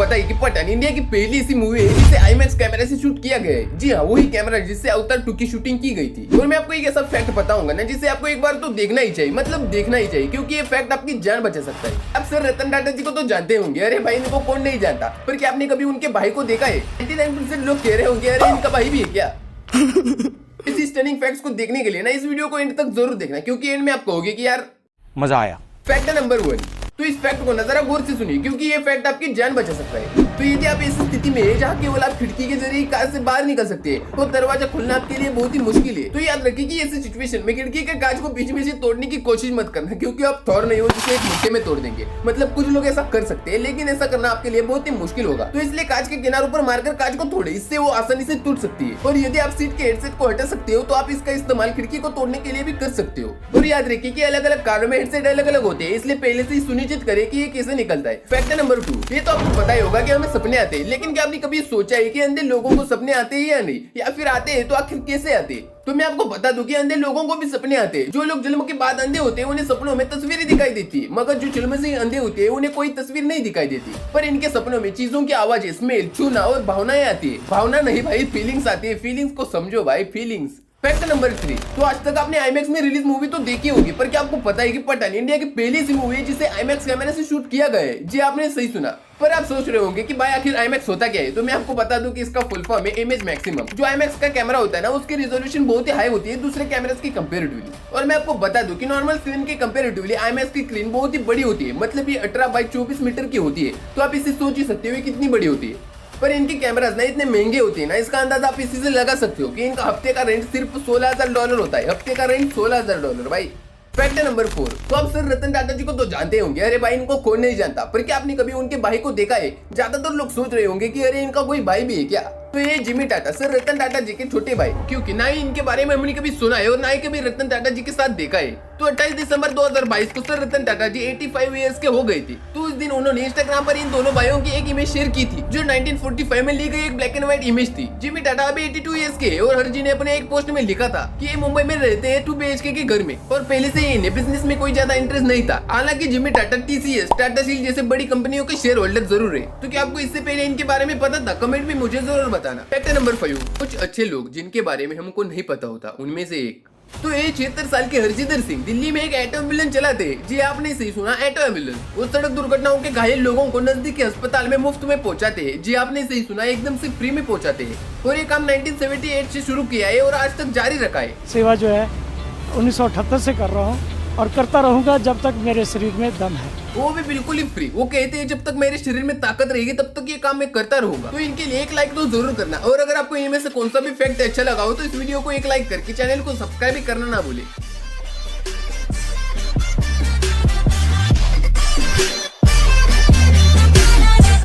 पता है कि पठान इंडिया की पहली ऐसी मूवी है जिसे आईमैक्स कैमरा से शूट किया गया है। जी हाँ, वही कैमरा जिससे अवतार 2 की शूटिंग की गई थी। और मैं आपको एक ऐसा फैक्ट बताऊंगा ना जिसे आपको एक बार तो देखना ही चाहिए, मतलब देखना ही चाहिए, क्योंकि ये फैक्ट आपकी जान बचा सकता है। आप सर रतन टाटा जी को तो जानते होंगे, अरे भाई इनको कौन नहीं जानता, पर क्या आपने कभी उनके भाई को देखा है? 99% लोग कह रहे होंगे अरे इनका भाई भी है क्या? इसी स्टनिंग फैक्ट्स को देखने के लिए ना इस वीडियो को एंड तक जरूर देखना, क्योंकि एंड में आप कहोगे कि यार मजा आया। फैक्ट नंबर 1, तो इस फैक्ट को नजर गौर से सुनिए, क्योंकि ये फैक्ट आपकी जान बचा सकता है। तो यदि आप ऐसी स्थिति में है जहाँ केवल आप खिड़की के जरिए कार से बाहर निकल सकते हैं, तो दरवाजा खुलना आपके लिए बहुत ही मुश्किल है। तो याद रखिए कि ऐसी सिचुएशन में खिड़की के कांच को बीच में से तोड़ने की कोशिश मत करना, क्योंकि आप थोर नहीं हो जिसे एक मुट्ठे में तोड़ देंगे। मतलब कुछ लोग ऐसा कर सकते हैं, लेकिन ऐसा करना आपके लिए बहुत ही मुश्किल होगा। तो इसलिए कांच के किनारों पर मारकर कांच को तोड़े, इससे वो आसानी से टूट सकती है। और यदि आप सीट के हेडसेट को हटा सकते हो तो आप इसका इस्तेमाल खिड़की को तोड़ने के लिए भी कर सकते हो। और याद रखिए कि अलग अलग कारों में हेडसेट अलग अलग होते हैं, इसलिए पहले से ही सुनिश्चित करें कि ये कैसे निकलता है। फैक्ट नंबर 2, ये तो आपको पता ही होगा कि हमें सपने आते हैं, लेकिन क्या आपने कभी सोचा है कि अंधे लोगों को सपने आते हैं या नहीं, या फिर आते हैं तो आखिर कैसे आते हैं? तो मैं आपको बता दूं कि अंधे लोगों को भी सपने आते हैं। जो लोग जन्म के बाद अंधे होते हैं उन्हें सपनों में तस्वीरें दिखाई देती है, मगर जो जन्म से अंधे होते हैं उन्हें कोई तस्वीर नहीं दिखाई देती। पर इनके सपनों में चीजों की आवाजें, स्मेल, छूना और भावनाएं आती है। भावना नहीं भाई, फीलिंग्स आती है। फीलिंग्स को समझो भाई, फीलिंग्स। फैक्ट नंबर 3, तो आज तक आपने आईमैक्स में रिलीज मूवी तो देखी होगी, पर क्या आपको पता है कि पठान इंडिया की पहली ऐसी मूवी है जिसे आईमैक्स कैमरा से शूट किया गया है? जी आपने सही सुना। पर आप सोच रहे होंगे कि भाई आखिर आईमैक्स होता क्या है? तो मैं आपको बता दूं कि इसका फुल फॉर्म है इमेज मैक्सिमम। जो आईमैक्स का कैमरा होता है ना, उसकी रिजोल्यूशन बहुत ही हाई होती है दूसरे कैमरास की कंपैरेटिवली। और मैं आपको बता दूं कि नॉर्मल स्क्रीन के कंपैरेटिवली आईमैक्स की स्क्रीन बहुत ही बड़ी होती है, मतलब ये 18 बाई 24 मीटर की होती है। तो आप इसे सोच ही सकते हो कितनी बड़ी होती है। पर इनके कैमरास ना इतने महंगे होते हैं ना, इसका अंदाजा आप इसी से लगा सकते हो कि इनका हफ्ते का रेंट सिर्फ $16,000 होता है। हफ्ते का रेंट $16,000 भाई। फैक्ट नंबर 4, तो आप सर रतन टाटा जी को तो जानते होंगे, अरे भाई इनको कौन नहीं जानता, पर क्या आपने कभी उनके भाई को देखा है? ज्यादातर लोग सोच रहे होंगे कि अरे इनका कोई भाई भी है क्या? तो ये जिमी टाटा, सर रतन टाटा जी के छोटे भाई, क्योंकि ना ही इनके बारे में हमने कभी सुना है और ना ही कभी रतन टाटा जी के साथ देखा है। तो 28 दिसंबर 2022 को सर रतन टाटा जी 85 ईयर्स के हो गए थे। तो उस दिन उन्होंने इंस्टाग्राम पर इन दोनों भाइयों की एक इमेज शेयर की थी, जो 1945 में ली गई एक ब्लैक एंड व्हाइट इमेज थी। जिमी टाटा अभी 82 ईयर्स के, और हर जी ने अपने एक पोस्ट में लिखा था कि ये मुंबई में रहते हैं 2 BHK के घर में, और पहले से ही इन्हें बिजनेस में कोई ज्यादा इंटरेस्ट नहीं था। हालांकि Jimmy Tata TCS, Tata steel जैसे बड़ी कंपनियों के शेयर होल्डर जरूर है। तो क्या आपको इससे पहले इनके बारे में पता था? कमेंट में मुझे जरूर बताना। फैक्ट नंबर 5, कुछ अच्छे लोग जिनके बारे में हमको नहीं पता होता, उनमें से एक, तो ये 76 साल के हरजिंदर सिंह दिल्ली में एक ऑटो एम्बुलेंस चलाते हैं। जी आपने सही सुना, ऑटो एम्बुलेंस। वो सड़क दुर्घटनाओं के घायल लोगों को नजदीक के अस्पताल में मुफ्त में पहुंचाते हैं। जी आपने सही सुना, एकदम से फ्री में पहुंचाते हैं। और ये काम 1978 से शुरू किया है और आज तक जारी रखा है। सेवा जो है 1978 से कर रहा हूँ और करता रहूंगा जब तक मेरे शरीर में दम है। वो भी बिल्कुल ही फ्री। वो कहते हैं जब तक मेरे शरीर में ताकत रहेगी तब तक ये काम मैं करता रहूंगा। तो इनके लिए एक लाइक तो जरूर करना, और अगर आपको इनमें से कौन सा भी फैक्ट अच्छा लगा हो तो इस वीडियो को एक लाइक करके चैनल को सब्सक्राइब भी करना ना भूले।